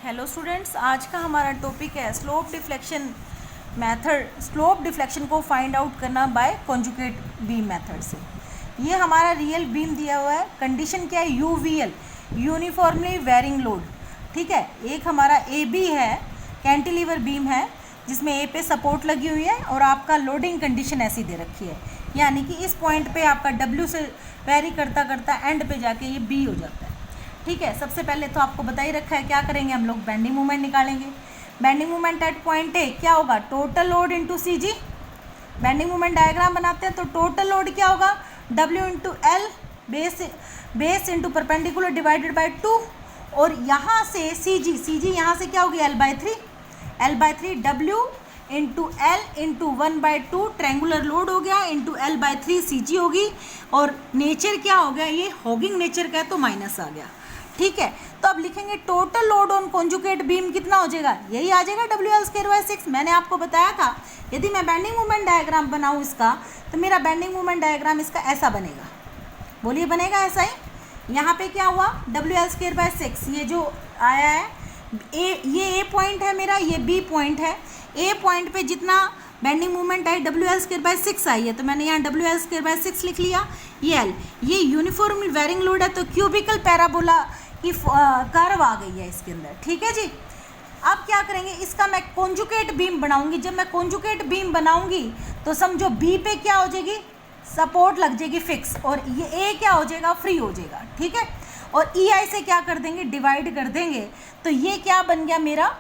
Hello students, आज का हमारा टॉपिक है slope deflection method. Slope deflection को फाइंड आउट करना बाय कॉन्जुगेट बीम मेथड से। ये हमारा रियल बीम दिया हुआ है। कंडीशन क्या है? UVL, uniformly varying load. ठीक है, एक हमारा ए बी है, कैंटिलीवर बीम है जिसमें ए पे सपोर्ट लगी हुई है और आपका लोडिंग कंडीशन ऐसी दे रखी है, यानी कि इस पॉइंट पे आपका डब्ल्यू से वेरी करता करता एंड पे जाके ये बी हो जाता है। ठीक है, सबसे पहले तो आपको बता ही रखा है क्या करेंगे हम लोग, बेंडिंग मोमेंट निकालेंगे। Bending moment at point A क्या होगा? टोटल लोड इंटू सी जी। बेंडिंग मोमेंट डायग्राम बनाते हैं तो टोटल लोड क्या होगा? W into L, base into perpendicular divided by 2। और यहाँ से सी जी यहाँ से क्या होगी? L/3 W into L into 1/2 triangular load हो गया, इंटू L/3 सी जी होगी। और नेचर क्या हो गया? ये हॉगिंग नेचर का है तो माइनस आ गया। ठीक है, तो अब लिखेंगे total load on conjugate beam कितना हो जाएगा? यही आ जाएगा WL²/6। मैंने आपको बताया था यदि मैं बेंडिंग मोमेंट डायग्राम बनाऊँ इसका, तो मेरा बेंडिंग मोमेंट डायग्राम इसका ऐसा बनेगा। बोलिए, बनेगा ऐसा ही। यहाँ पे क्या हुआ? WL²/6 ये जो आया है, ये ए पॉइंट है मेरा, ये बी पॉइंट है। ए पॉइंट पे जितना बेंडिंग मोमेंट आई WL²/6 आई है, तो मैंने यहाँ WL²/6 लिख लिया। ये एल, ये यूनिफॉर्मली वेरिंग लोड है तो क्यूबिकल पैराबोला की कर्व आ गई है इसके अंदर। ठीक है जी, अब क्या करेंगे, इसका मैं कॉन्जुगेट बीम बनाऊंगी। जब मैं कॉन्जुगेट बीम बनाऊंगी तो समझो बी पे क्या हो जाएगी? सपोर्ट लग जाएगी फिक्स, और ये ए क्या हो जाएगा? फ्री हो जाएगा। ठीक है, और ई आई से क्या कर देंगे? डिवाइड कर देंगे। तो ये क्या बन गया? मेरा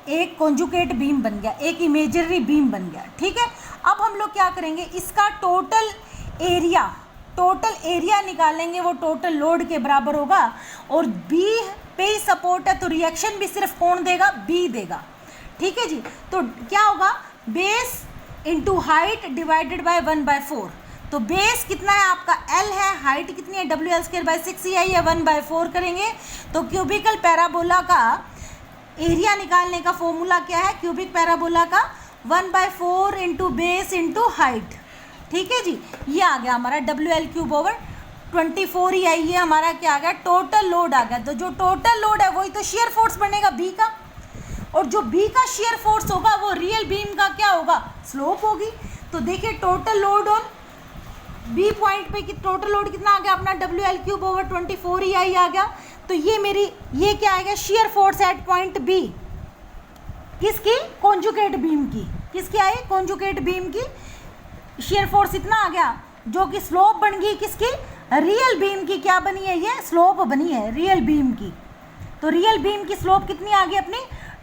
एक कॉन्जुगेट बीम बन गया, एक इमेजरी बीम बन गया। ठीक है, अब हम लोग क्या करेंगे, इसका टोटल एरिया निकालेंगे। वो टोटल लोड के बराबर होगा, और बी पे ही सपोर्ट है तो रिएक्शन भी सिर्फ कौन देगा? बी देगा। ठीक है जी, तो क्या होगा? Base into height divided by 1/4। तो बेस कितना है आपका? L है, हाइट कितनी है? WL²/6 ही आई है, 1/4 करेंगे। तो क्यूबिकल पैराबोला का एरिया निकालने का फॉर्मूला क्या है? क्यूबिक पैराबोला का 1/4 इंटू बेस इंटू हाइट। ठीक है जी, ये आ गया हमारा WL³/24 ही आई, ये हमारा क्या आ गया? टोटल लोड आ गया। तो जो टोटल लोड है वही तो शेयर फोर्स बनेगा बी का, और जो बी का शेयर फोर्स होगा वो रियल बीम का क्या होगा? स्लोप होगी। तो देखिए total load on B point पे कि टोटल लोड कितना आ गया अपना? WL³/24 ही आई आ गया। तो ये मेरी ये क्या आएगा? Shear force at point B. किसकी? कॉन्जुगेट बीम की। किसकी आई? कॉन्जुगेट बीम की शेयर फोर्स इतना आ गया, जो कि स्लोप बन गई किसकी? रियल बीम की। क्या बनी है? ये स्लोप बनी है रियल बीम की। तो रियल बीम की स्लोप कितनी आ गई अपनी?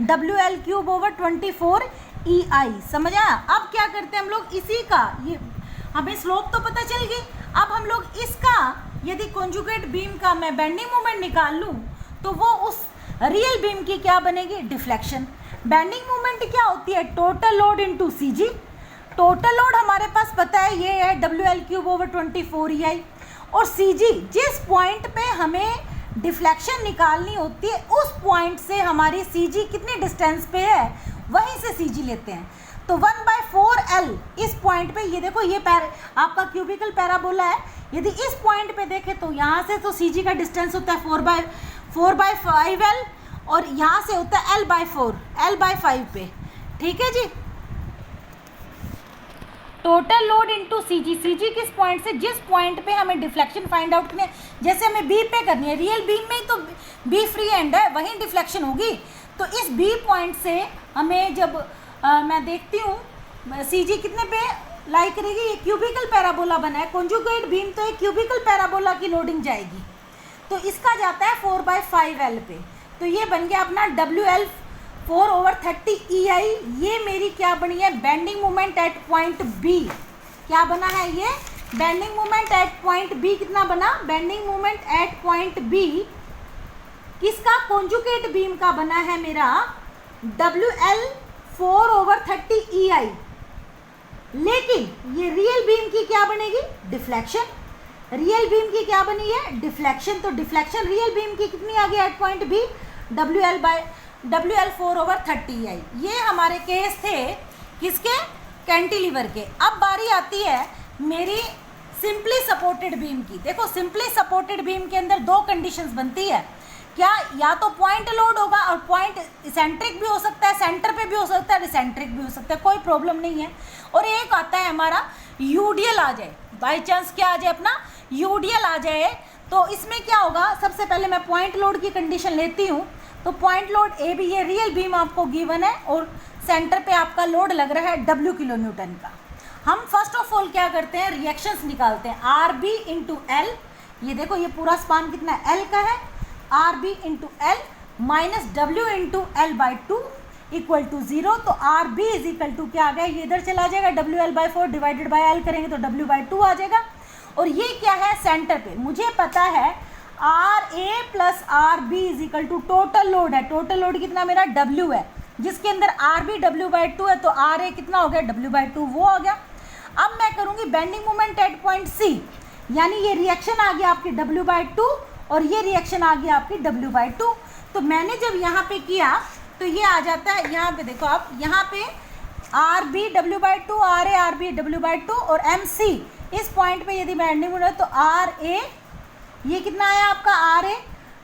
WL³/24 EI। समझ आया? अब क्या करते हैं हम लोग, इसी का ये हमें स्लोप तो पता चल गई। अब हम लोग इसका यदि कॉन्जुगेट बीम का मैं बेंडिंग मोमेंट निकाल लूँ तो वो उस रियल बीम की क्या बनेगी? डिफ्लेक्शन। बेंडिंग मोमेंट क्या होती है? टोटल लोड इंटू सी जी। टोटल लोड हमारे पास पता है ये है WL³/24 EI, और सी जी जिस पॉइंट पे हमें डिफ्लेक्शन निकालनी होती है उस पॉइंट से हमारी सी जी कितनी डिस्टेंस पे है वहीं से सी जी लेते हैं। तो 1/4L इस पॉइंट पे, ये देखो ये आपका क्यूबिकल पैराबोला है। यदि इस पॉइंट पे देखें तो यहाँ से तो सी जी का डिस्टेंस होता है 4/5L, और यहाँ से होता है L/5 पे। ठीक है जी, टोटल लोड इंटू सी जी किस पॉइंट से? जिस पॉइंट पे हमें डिफ्लेक्शन फाइंड आउट करनी है। जैसे हमें बी पे करनी है, रियल बीम में ही तो बी फ्री एंड है, वहीं डिफ्लेक्शन होगी। तो इस बी पॉइंट से हमें जब मैं देखती हूँ सी जी कितने पे लाई करेगी? ये क्यूबिकल पैराबोला बना है, कॉन्जुगेट बीम तो एक क्यूबिकल पैराबोला की लोडिंग जाएगी, तो इसका जाता है 4/5L पे। तो ये बन गया अपना WL4/30 EI। ये मेरी क्या बनी है? Bending moment at point B. क्या बना है ये? Bending moment at point B कितना बना? Bending moment at point B किसका? कॉन्जुगेट बीम का बना है मेरा WL4/30 EI। लेकिन ये रियल बीम की क्या बनेगी? डिफ्लेक्शन। रियल बीम की क्या बनी है? डिफ्लेक्शन। तो डिफ्लेक्शन रियल बीम की कितनी आ गई eight point B? WL4/30 EI। ये हमारे केस थे किसके? कैंटिलीवर के। अब बारी आती है मेरी सिंपली सपोर्टेड बीम की। देखो सिंपली सपोर्टेड बीम के अंदर दो कंडीशंस बनती है क्या या तो पॉइंट लोड होगा, और पॉइंट इसेंट्रिक भी हो सकता है, सेंटर पे भी हो सकता है, रिसेंट्रिक भी हो सकता है, कोई प्रॉब्लम नहीं है। और एक आता है हमारा यूडीएल आ जाए, बाई चांस क्या आ जाए अपना यूडीएल आ जाए, तो इसमें क्या होगा, सबसे पहले मैं पॉइंट लोड की कंडीशन लेती हूँ। तो पॉइंट लोड ए बी, ये रियल बीम आपको गिवन है और सेंटर पे आपका लोड लग रहा है W किलो न्यूटन का। हम फर्स्ट ऑफ ऑल क्या करते हैं, रिएक्शंस निकालते हैं। आर बी इंटू एल, ये देखो ये पूरा स्पान कितना है, एल का है, R B into L minus W into L by two equal to 0। तो R B is equal to क्या आ गया, ये इधर चला जाएगा, W L by 4 divided by L करेंगे तो डब्ल्यू बाई 2 आ जाएगा। और ये क्या है, सेंटर पे मुझे पता है R A plus R B is equal to total load है। टोटल लोड कितना मेरा W है, जिसके अंदर आर बी डब्ल्यू बाई 2 है, तो आर ए कितना हो गया, W बाई 2 वो आ गया। अब मैं करूँगी bending moment at point C, यानी ये रिएक्शन आ गया आपकी W बाई 2 और ये रिएक्शन आ गया आपकी W बाई 2। तो मैंने जब यहाँ पे किया तो ये आ जाता है, यहाँ पे देखो आप, यहाँ पे R B W by 2, R A R B W by 2 और एम सी, इस पॉइंट पे यदि बेंडिंग मोमेंट है तो आर ए ये कितना आया आपका, आर ए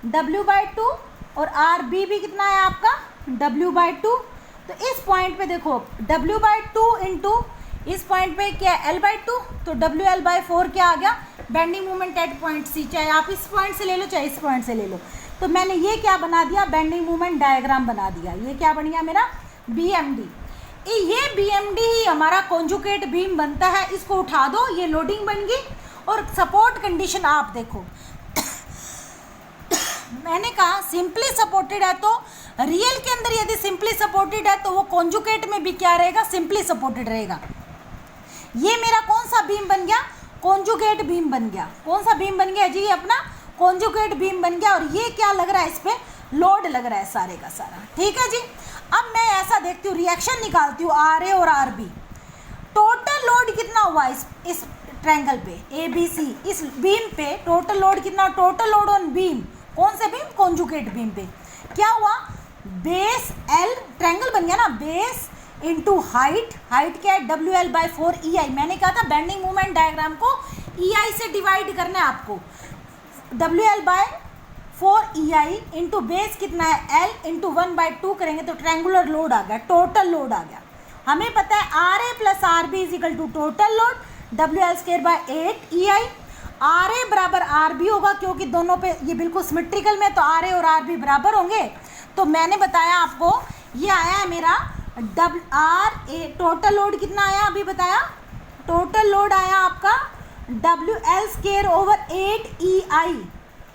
डब्ल्यू बाई 2 और आर बी भी कितना आया आपका W बाई 2। तो इस पॉइंट पे देखो W बाई 2 इंटू इस पॉइंट पे क्या है L बाई 2, तो डब्ल्यू एल बाई 4 क्या आ गया, bending moment at point C, चाहे आप इस पॉइंट से ले लो चाहे इस पॉइंट से ले लो। तो मैंने ये क्या बना दिया, बेंडिंग मोमेंट डायग्राम बना दिया। ये क्या बन गया मेरा BMD। ये BMD ही हमारा कॉन्जुगेट बीम बनता है। इसको उठा दो, ये लोडिंग बन गई। और सपोर्ट कंडीशन आप देखो मैंने कहा सिंपली सपोर्टेड है, तो रियल के अंदर यदि सिंपली सपोर्टेड है तो वो कॉन्जुगेट में भी क्या रहेगा, सिंपली सपोर्टेड रहेगा। ये मेरा कौन सा बीम बन गया, कॉन्जुगेट बीम बन गया। कौन सा बीम बन गया जी, अपना कॉन्जुगेट बीम बन गया। और ये क्या लग रहा है, इस पर लोड लग रहा है सारे का सारा, ठीक है जी। अब मैं ऐसा देखती हूँ, रिएक्शन निकालती हूँ आर ए और आर बी। टोटल लोड कितना हुआ इस ट्रायंगल पे ABC, इस बीम पे टोटल लोड कितना, टोटल लोड ऑन बीम, कौन से बीम, कॉन्जुगेट बीम पे क्या हुआ, बेस L, ट्रायंगल बन गया ना, बेस इंटू हाइट, हाइट क्या है WL बाई 4 EI। मैंने कहा था बेंडिंग मोमेंट डायग्राम को EI से डिवाइड करना है आपको, WL by 4 EI into base कितना है L इंटू 1 बाई 2 करेंगे तो ट्रायंगुलर लोड आ गया, टोटल लोड आ गया। हमें पता है R A plus R B is equal to total load WL square by 8 EI। R A बराबर आर बी होगा, क्योंकि दोनों पे ये बिल्कुल सिमेट्रिकल में, तो आर ए और आर बी बराबर होंगे। तो मैंने बताया आपको, ये आया है मेरा आर ए, टोटल लोड कितना आया अभी बताया, टोटल लोड आया आपका WL स्क्वायर ओवर 8 EI।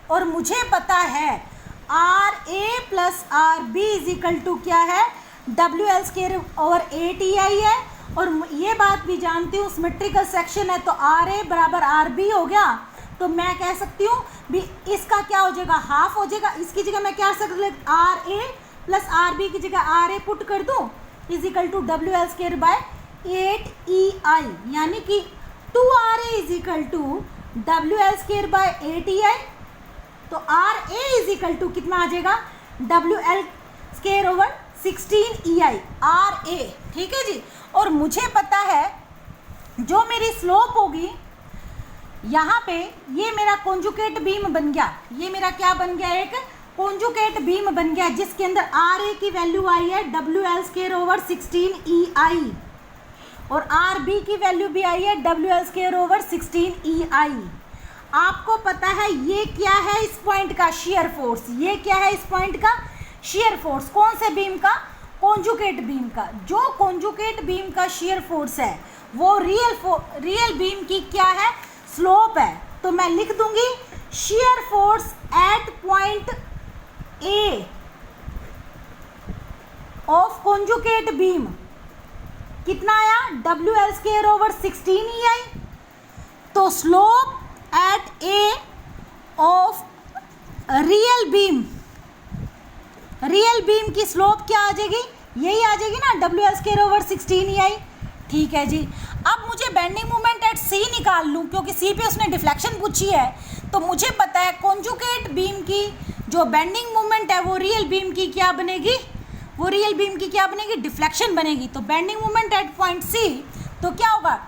और मुझे पता है R A plus R B is equal to क्या है, WL स्क्वायर ओवर 8 EI है। और ये बात भी जानती हूँ सिमेट्रिकल सेक्शन है, तो आर ए बराबर आर बी हो गया। तो मैं कह सकती हूँ भी इसका क्या हो जाएगा, हाफ हो जाएगा। इसकी जगह मैं क्या सकती हूँ, R A plus R B की जगह आर ए पुट कर दूँ is equal to WL square by 8 EI, यानी कि 2RA is equal to WL square by 8 EI। तो RA इज इक्वल टू कितना आ जाएगा, WL square over 16 EI RA, ठीक है जी। और मुझे पता है जो मेरी स्लोप होगी यहाँ पे, ये मेरा कॉन्जुगेट बीम बन गया, ये मेरा क्या बन गया, एक कॉन्जुगेट बीम बन गया जिसके अंदर RA की वैल्यू आई है WL स्क्वायर ओवर 16 EI और RB की वैल्यू भी आई है WL स्क्वायर ओवर 16 EI। आपको पता है ये क्या है इस पॉइंट का शियर फोर्स, ये क्या है इस पॉइंट का शियर फोर्स, कौन से बीम का, कॉन्जुगेट बीम का। जो कॉन्जुगेट बीम का शियर फोर्स है वो रियल बीम की क्या है, स्लोप है। तो मैं लिख दूंगी shear force at point A of conjugate beam कितना आया, WL स्क्वायर ओवर 16 EI। तो slope eight A of real beam की स्लोप क्या आ जाएगी, यही आ जाएगी ना, WL स्क्वायर ओवर 16 EI, ठीक है जी। अब मुझे बेंडिंग मोमेंट एट C निकाल लूँ, क्योंकि C पे उसने डिफ्लेक्शन पूछी है। तो मुझे पता है कॉन्जुगेट बीम की जो बेंडिंग मोमेंट है वो रियल बीम की क्या बनेगी, वो रियल बीम की क्या बनेगी, डिफ्लेक्शन बनेगी। तो bending moment at point C, तो क्या होगा,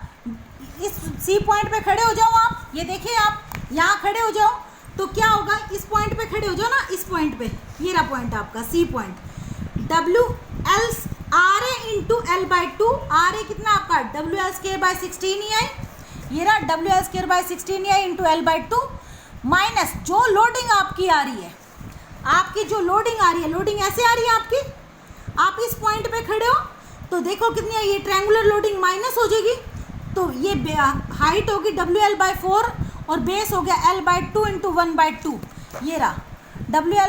इस C पॉइंट पे खड़े हो जाओ आप, ये देखिए आप यहाँ खड़े हो जाओ। तो क्या होगा, इस पॉइंट पे खड़े हो जाओ ना, इस पॉइंट पे, ये रहा पॉइंट आपका C point, W L R A into L by two, R A कितना आपका W L square by 16 E I, ये रहा W L square by 16 E I into L by two, minus जो loading आपकी आ रही है, आपकी जो लोडिंग आ रही है, लोडिंग ऐसे आ रही है आपकी, आप इस पॉइंट पे खड़े हो तो देखो कितनी है, ये ट्रायंगुलर लोडिंग माइनस हो जाएगी, तो ये हाइट होगी डब्ल्यू एल बाई 4 और बेस हो गया एल बाई टू इंटू 1/2, ये रहा W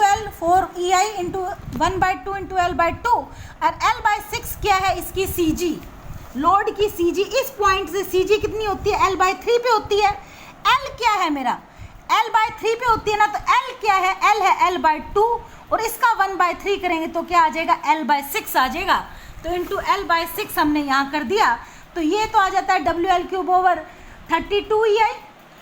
L 4 E I into 1/2 into L by to, और एल बाई 6 क्या है इसकी सी जी, लोड की सी जी, इस पॉइंट से सी जी कितनी होती है, एल बाई 3 पे होती है, एल क्या है मेरा, एल बाई 3 पे होती है ना, तो एल क्या है, एल है एल बाई 2 और इसका 1/3 करेंगे तो क्या आ जाएगा, एल बाई 6 आ जाएगा, तो इंटू एल बाई 6 हमने यहाँ कर दिया, तो ये तो आ जाता है डब्ल्यू एल क्यूब ओवर 32 ई आई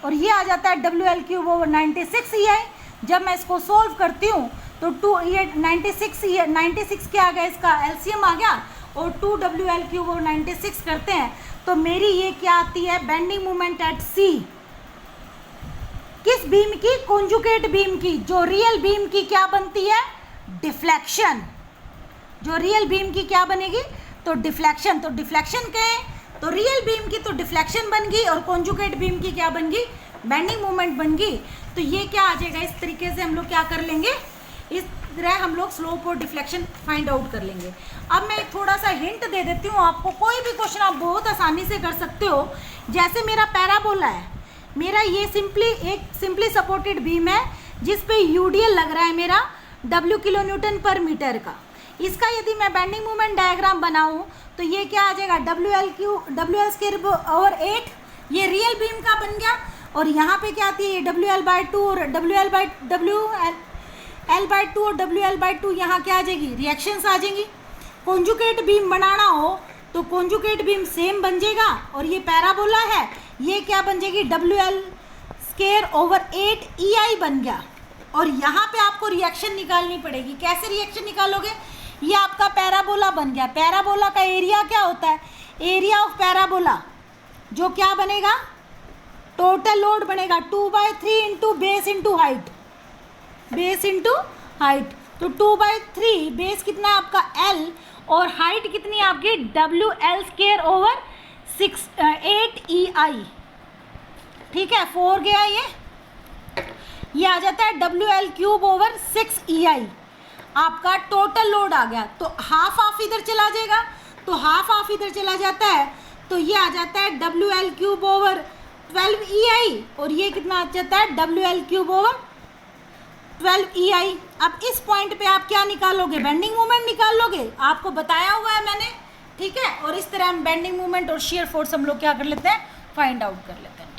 और ये आ जाता है डब्ल्यू एल क्यूब ओवर 96 ई आई। जब मैं इसको सोल्व करती हूँ तो ये 96 क्या आ गया, इसका एलसीएम आ गया और 2 डब्ल्यू एल क्यूब ओवर 96 करते हैं तो मेरी ये क्या आती है, बेंडिंग मोमेंट एट सी, किस बीम की, कॉन्जुगेट बीम की, जो रियल बीम की क्या बनती है, डिफ्लेक्शन, जो रियल बीम की क्या बनेगी, तो डिफ्लेक्शन, तो डिफ्लेक्शन कहें तो रियल बीम की तो डिफ्लेक्शन बन गई और कॉन्जुगेट बीम की क्या बन गई, बेंडिंग मोमेंट बन गई, तो ये क्या आ जाएगा, इस तरीके से हम लोग क्या कर लेंगे, इस तरह हम लोग स्लोप और डिफ्लेक्शन फाइंड आउट कर लेंगे। अब मैं थोड़ा सा हिंट दे देती हूँ आपको, कोई भी क्वेश्चन आप बहुत आसानी से कर सकते हो, जैसे मेरा पैराबोला है, मेरा ये सिंपली सपोर्टेड बीम है जिस पे यूडीएल लग रहा है मेरा W किलो न्यूटन पर मीटर का, इसका यदि मैं बेंडिंग मोमेंट डायग्राम बनाऊं तो ये क्या आ जाएगा, डब्ल्यू एल स्क्वायर ओवर 8, ये रियल बीम का बन गया, और यहाँ पे क्या आती है, डब्ल्यू एल बाई 2 और डब्ल्यू एल बाई टू और डब्ल्यू एल बाई 2, यहाँ क्या आ जाएगी, रिएक्शंस आ जाएंगी। कॉन्जुगेट बीम बनाना हो तो कॉन्जुगेट बीम सेम बन जाएगा, और ये पैराबोला है, ये क्या बन जाएगी, डब्ल्यू एल स्क्वायर ओवर 8 ई आई बन गया, और यहाँ पे आपको रिएक्शन निकालनी पड़ेगी, कैसे रिएक्शन निकालोगे, ये आपका पैराबोला बन गया, पैराबोला का एरिया क्या होता है, एरिया ऑफ पैराबोला, जो क्या बनेगा, टोटल लोड बनेगा 2/3 into base into height, base into height, तो 2/3 बेस कितना है आपका L और हाइट कितनी है आपकी डब्ल्यू एल स्क्वायर ओवर 8 ई आई, ठीक है, 4 गया ये आ जाता है डब्ल्यू एल क्यूब ओवर 6 ई आई, आपका टोटल लोड आ गया, तो हाफ इधर चला जाएगा, तो हाफ इधर चला जाता है, तो ये आ जाता है डब्ल्यू एल क्यूब ओवर 12 ई आई, और ये कितना आ जाता है डब्ल्यू एल क्यूब ओवर 12 ई आई। अब इस पॉइंट पे आप क्या निकालोगे, बेंडिंग मोमेंट निकाल लोगे, आपको बताया हुआ है मैंने, ठीक है, और इस तरह हम बेंडिंग मोमेंट और शियर फोर्स हम लोग क्या कर लेते हैं, फाइंड आउट कर लेते हैं।